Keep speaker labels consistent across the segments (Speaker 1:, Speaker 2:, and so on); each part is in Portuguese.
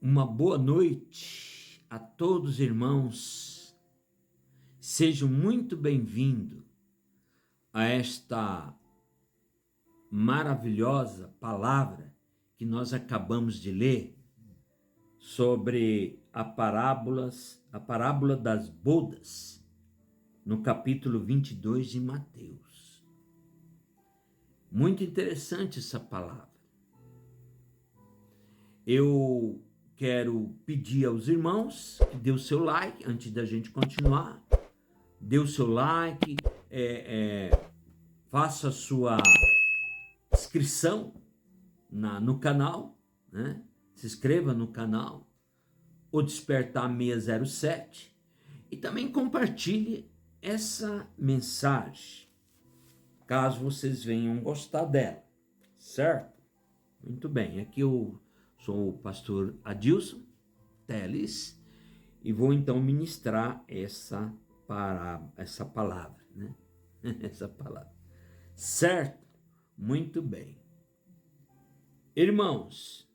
Speaker 1: Uma boa noite a todos, irmãos. Sejam muito bem-vindos a esta maravilhosa palavra que nós acabamos de ler sobre a parábola das bodas, no capítulo 22 de Mateus. Muito interessante essa palavra. Eu quero pedir aos irmãos que dê o seu like antes da gente continuar. Dê o seu like, faça a sua inscrição no canal, né? Se inscreva no canal, o Despertar 607, e também compartilhe essa mensagem, caso vocês venham gostar dela, certo? Muito bem, aqui eu sou o pastor Adilson Teles e vou então ministrar essa palavra, né? Essa palavra, certo? Muito bem. Irmãos,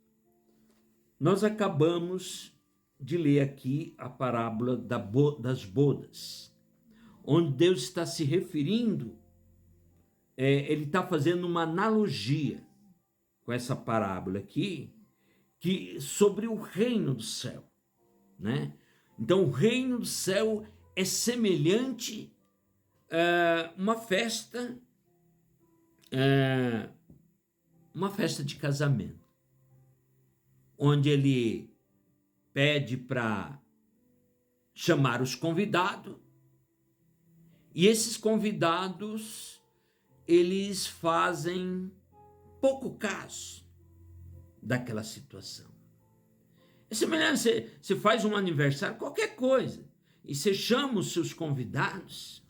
Speaker 1: nós acabamos de ler aqui a parábola das bodas, onde Deus está se referindo, ele está fazendo uma analogia com essa parábola aqui, sobre o reino do céu, né? Então, o reino do céu é semelhante a uma festa de casamento, onde ele pede para chamar os convidados, e esses convidados, eles fazem pouco caso daquela situação. É semelhante, você faz um aniversário, qualquer coisa, e você chama os seus convidados,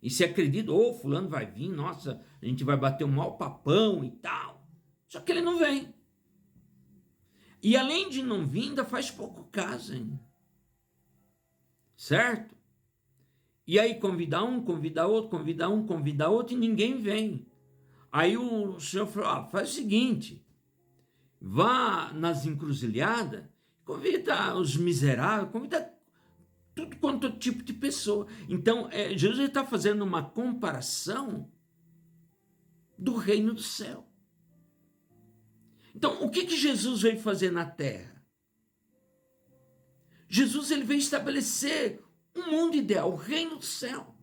Speaker 1: e você acredita, fulano vai vir, nossa, a gente vai bater um mau papão e tal, só que ele não vem. E além de não vir, ainda faz pouco caso ainda, certo? E aí convida um, convida outro, convida um, convida outro, e ninguém vem. Aí o senhor falou, faz o seguinte, vá nas encruzilhadas, convida os miseráveis, convida tudo quanto tipo de pessoa. Então, Jesus está fazendo uma comparação do reino do céu. Então, o que Jesus veio fazer na terra? Jesus ele veio estabelecer um mundo ideal, o reino do céu.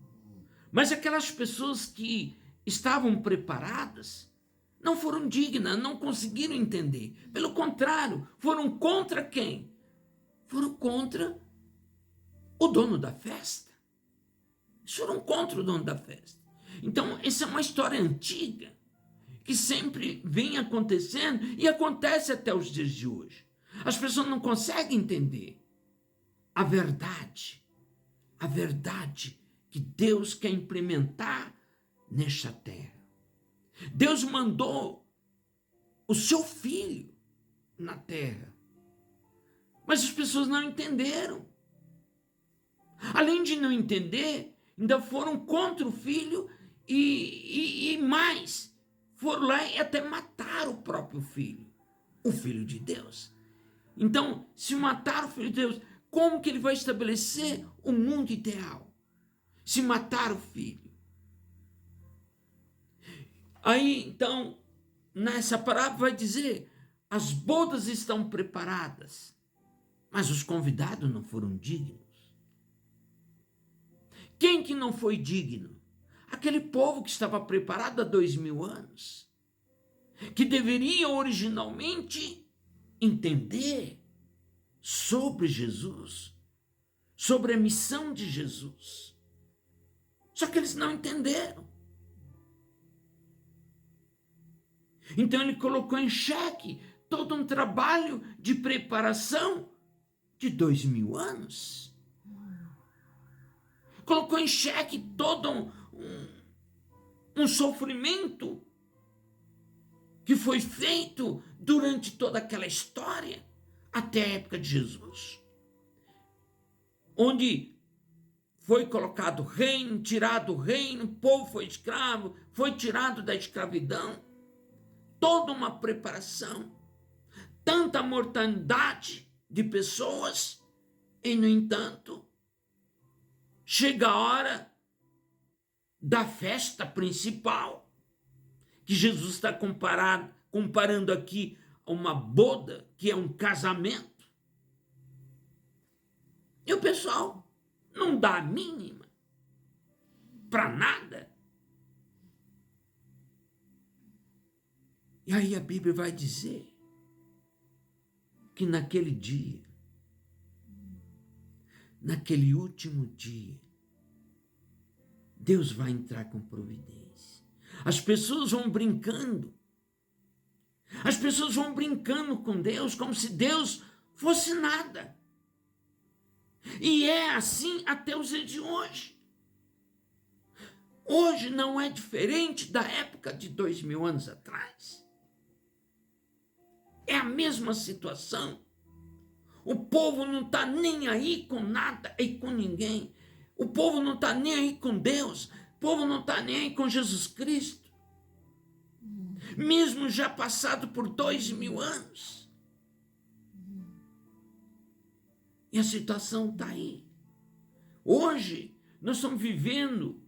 Speaker 1: Mas aquelas pessoas que estavam preparadas não foram dignas, não conseguiram entender. Pelo contrário, foram contra quem? Foram contra o dono da festa. Eles foram contra o dono da festa. Então, essa é uma história antiga, que sempre vem acontecendo e acontece até os dias de hoje. As pessoas não conseguem entender a verdade que Deus quer implementar nesta terra. Deus mandou o seu filho na terra, mas as pessoas não entenderam. Além de não entender, ainda foram contra o filho e mais, foram lá e até mataram o próprio filho, o filho de Deus. Então, se matar o filho de Deus, como que ele vai estabelecer o mundo ideal? Se matar o filho. Aí, então, nessa parábola vai dizer, as bodas estão preparadas, mas os convidados não foram dignos. Quem que não foi digno? Aquele povo que estava preparado há 2000 anos, que deveria originalmente entender sobre Jesus, sobre a missão de Jesus. Só que eles não entenderam. Então ele colocou em xeque todo um trabalho de preparação de 2000 anos. Colocou em xeque todo um sofrimento que foi feito durante toda aquela história, até a época de Jesus, onde foi colocado o reino, tirado o reino, o povo foi escravo, foi tirado da escravidão, toda uma preparação, tanta mortandade de pessoas e, no entanto, chega a hora da festa principal, que Jesus está comparando aqui a uma boda, que é um casamento. E o pessoal não dá a mínima para nada. E aí a Bíblia vai dizer que naquele dia, naquele último dia, Deus vai entrar com providência. As pessoas vão brincando. As pessoas vão brincando com Deus como se Deus fosse nada. E é assim até os dias de hoje. Hoje não é diferente da época de 2000 anos atrás. É a mesma situação. O povo não está nem aí com nada e com ninguém. O povo não está nem aí com Deus. O povo não está nem aí com Jesus Cristo. Mesmo já passado por 2000 anos. E a situação está aí. Hoje nós estamos vivendo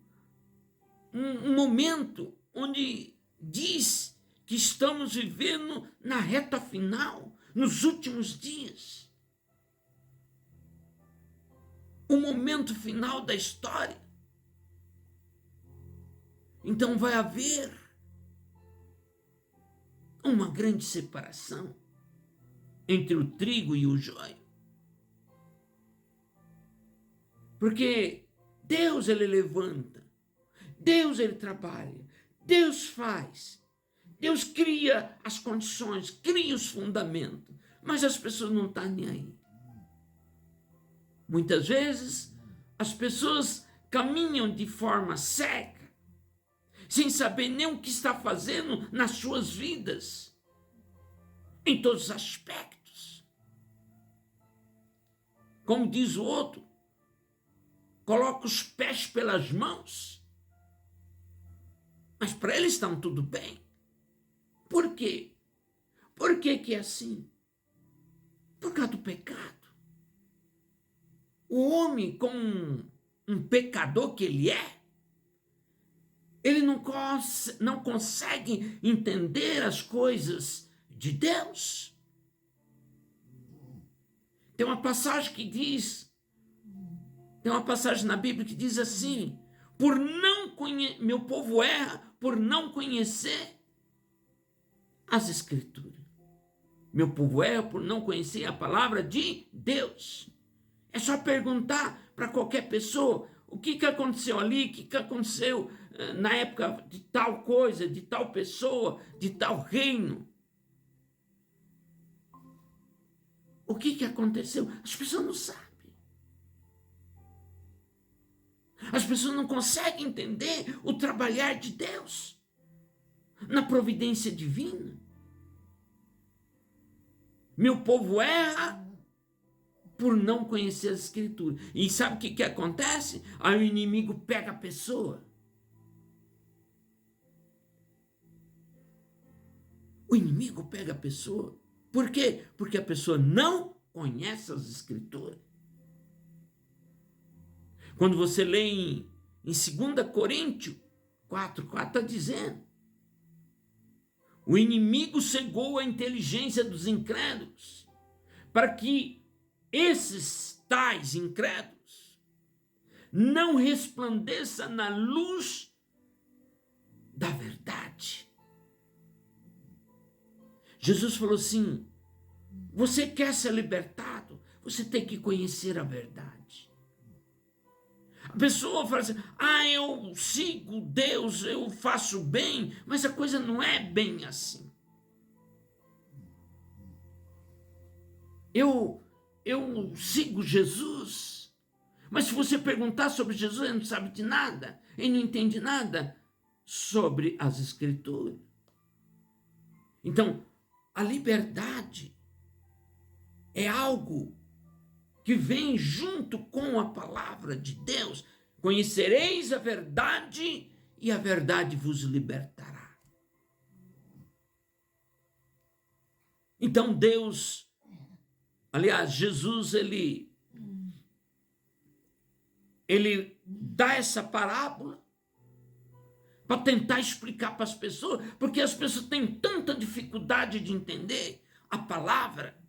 Speaker 1: um momento onde diz que estamos vivendo na reta final, nos últimos dias. O momento final da história. Então vai haver uma grande separação entre o trigo e o joio. Porque Deus, ele levanta, Deus, ele trabalha, Deus faz, Deus cria as condições, cria os fundamentos, mas as pessoas não estão nem aí. Muitas vezes, as pessoas caminham de forma cega, sem saber nem o que está fazendo nas suas vidas, em todos os aspectos. Como diz o outro, coloca os pés pelas mãos, mas para eles estão tudo bem. Por quê? Por que é assim? Por causa do pecado. O homem, como um pecador que ele é, ele não consegue entender as coisas de Deus. Tem uma passagem que diz, tem uma passagem na Bíblia que diz assim: meu povo erra por não conhecer as Escrituras. Meu povo erra por não conhecer a palavra de Deus. É só perguntar para qualquer pessoa o que aconteceu ali, o que aconteceu na época de tal coisa, de tal pessoa, de tal reino. O que aconteceu? As pessoas não sabem. As pessoas não conseguem entender o trabalhar de Deus na providência divina. Meu povo erra por não conhecer as Escrituras. E sabe o que acontece? Aí o inimigo pega a pessoa. O inimigo pega a pessoa. Por quê? Porque a pessoa não conhece as Escrituras. Quando você lê em 2 Coríntios 4:4 está dizendo: o inimigo cegou a inteligência dos incrédulos, para que esses tais incrédulos não resplandeçam na luz da verdade. Jesus falou assim: você quer ser libertado? Você tem que conhecer a verdade. A pessoa fala assim: eu sigo Deus, eu faço bem, mas a coisa não é bem assim. Eu sigo Jesus, mas se você perguntar sobre Jesus, ele não sabe de nada, ele não entende nada sobre as Escrituras. Então, a liberdade é algo que vem junto com a palavra de Deus. Conhecereis a verdade e a verdade vos libertará. Então Deus, Aliás, Jesus, ele dá essa parábola para tentar explicar para as pessoas, porque as pessoas têm tanta dificuldade de entender a palavra,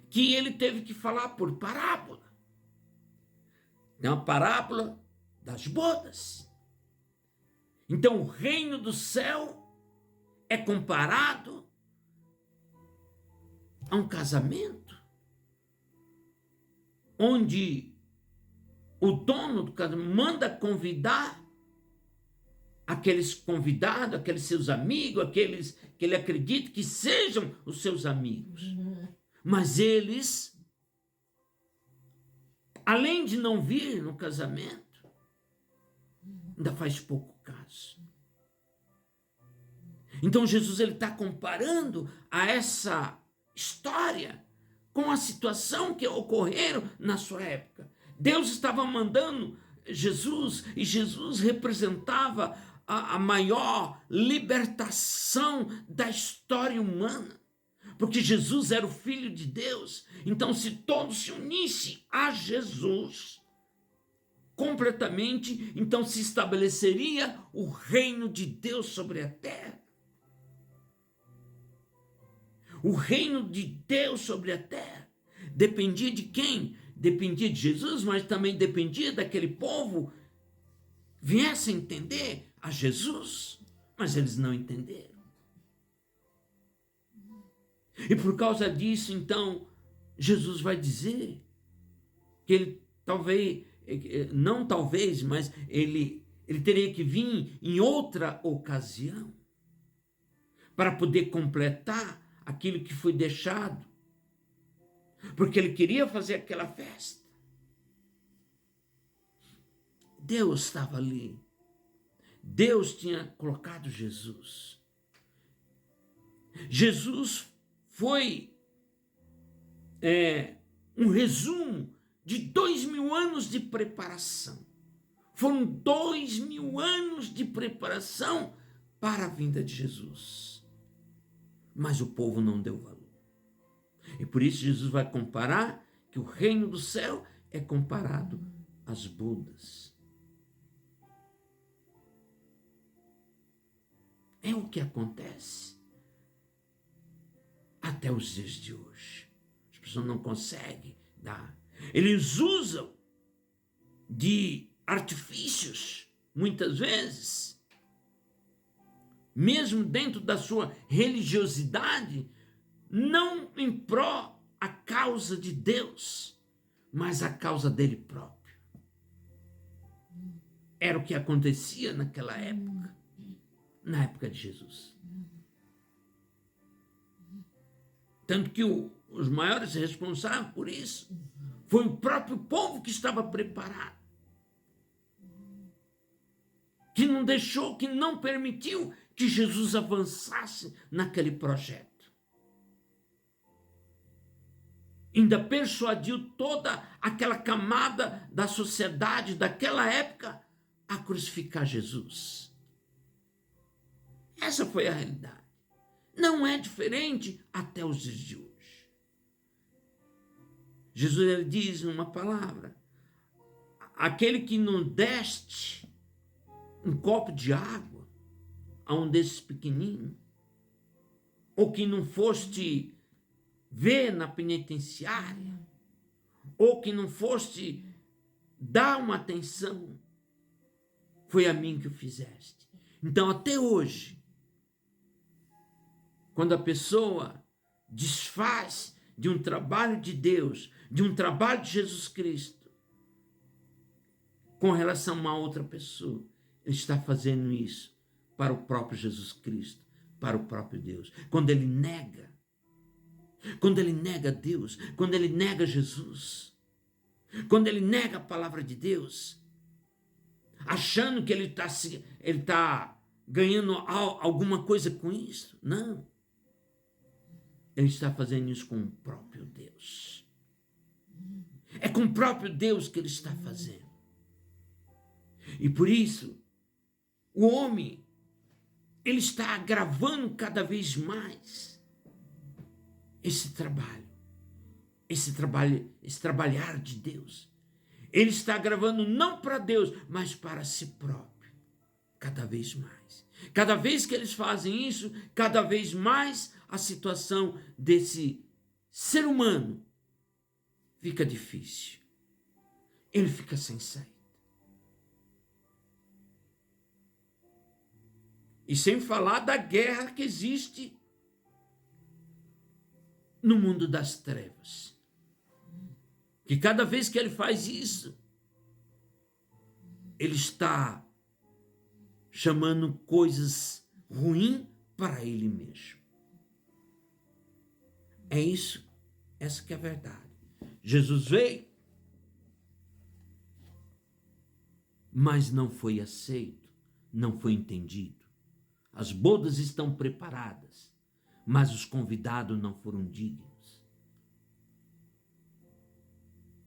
Speaker 1: que ele teve que falar por parábola. Tem uma parábola das bodas. Então, o reino do céu é comparado a um casamento, onde o dono do casamento manda convidar aqueles convidados, aqueles seus amigos, aqueles que ele acredita que sejam os seus amigos. Mas eles, além de não vir no casamento, ainda faz pouco caso. Então Jesus está comparando a essa história com a situação que ocorreram na sua época. Deus estava mandando Jesus, e Jesus representava a maior libertação da história humana, porque Jesus era o Filho de Deus. Então, se todos se unissem a Jesus completamente, então se estabeleceria o reino de Deus sobre a terra. O reino de Deus sobre a terra dependia de quem? Dependia de Jesus, mas também dependia daquele povo viesse a entender a Jesus, mas eles não entenderam. E por causa disso, então, Jesus vai dizer que ele talvez, não talvez, mas ele teria que vir em outra ocasião para poder completar aquilo que foi deixado, porque ele queria fazer aquela festa. Deus estava ali. Deus tinha colocado Jesus. Jesus foi um resumo de 2000 anos de preparação. Foram 2000 anos de preparação para a vinda de Jesus. Mas o povo não deu valor. E por isso Jesus vai comparar que o reino do céu é comparado às bodas. É o que acontece até os dias de hoje. As pessoas não conseguem dar. Eles usam de artifícios, muitas vezes, mesmo dentro da sua religiosidade, não em pró a causa de Deus, mas a causa dele próprio. Era o que acontecia naquela época, na época de Jesus. Tanto que os maiores responsáveis por isso foi o próprio povo que estava preparado, que não deixou, que não permitiu que Jesus avançasse naquele projeto. Ainda persuadiu toda aquela camada da sociedade daquela época a crucificar Jesus. Essa foi a realidade. Não é diferente até os dias de hoje. Jesus ele diz numa palavra: aquele que não deste um copo de água a um desses pequeninos, ou que não foste ver na penitenciária, ou que não foste dar uma atenção, foi a mim que o fizeste. Então, até hoje, quando a pessoa desfaz de um trabalho de Deus, de um trabalho de Jesus Cristo, com relação a uma outra pessoa, ele está fazendo isso para o próprio Jesus Cristo, para o próprio Deus. Quando ele nega Deus, quando ele nega Jesus, quando ele nega a palavra de Deus, achando que ele está ganhando alguma coisa com isso, não. Ele está fazendo isso com o próprio Deus. É com o próprio Deus que ele está fazendo. E por isso, o homem, ele está agravando cada vez mais esse trabalho. esse trabalhar de Deus. Ele está gravando não para Deus, mas para si próprio, cada vez mais. Cada vez que eles fazem isso, cada vez mais a situação desse ser humano fica difícil. Ele fica sem saída. E sem falar da guerra que existe no mundo das trevas. Que cada vez que ele faz isso, ele está chamando coisas ruins para ele mesmo. É isso, essa que é a verdade. Jesus veio, mas não foi aceito, não foi entendido. As bodas estão preparadas, mas os convidados não foram dignos.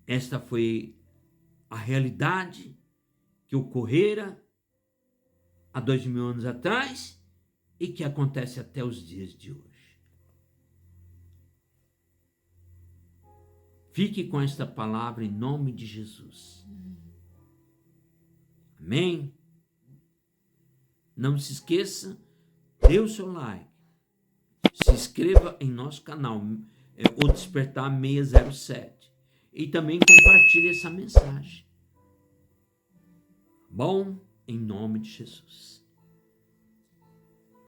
Speaker 1: Esta foi a realidade que ocorrera há 2000 anos atrás e que acontece até os dias de hoje. Fique com esta palavra em nome de Jesus. Amém? Não se esqueça, dê o seu like. Se inscreva em nosso canal, o Despertar 607. E também compartilhe essa mensagem. Bom, em nome de Jesus.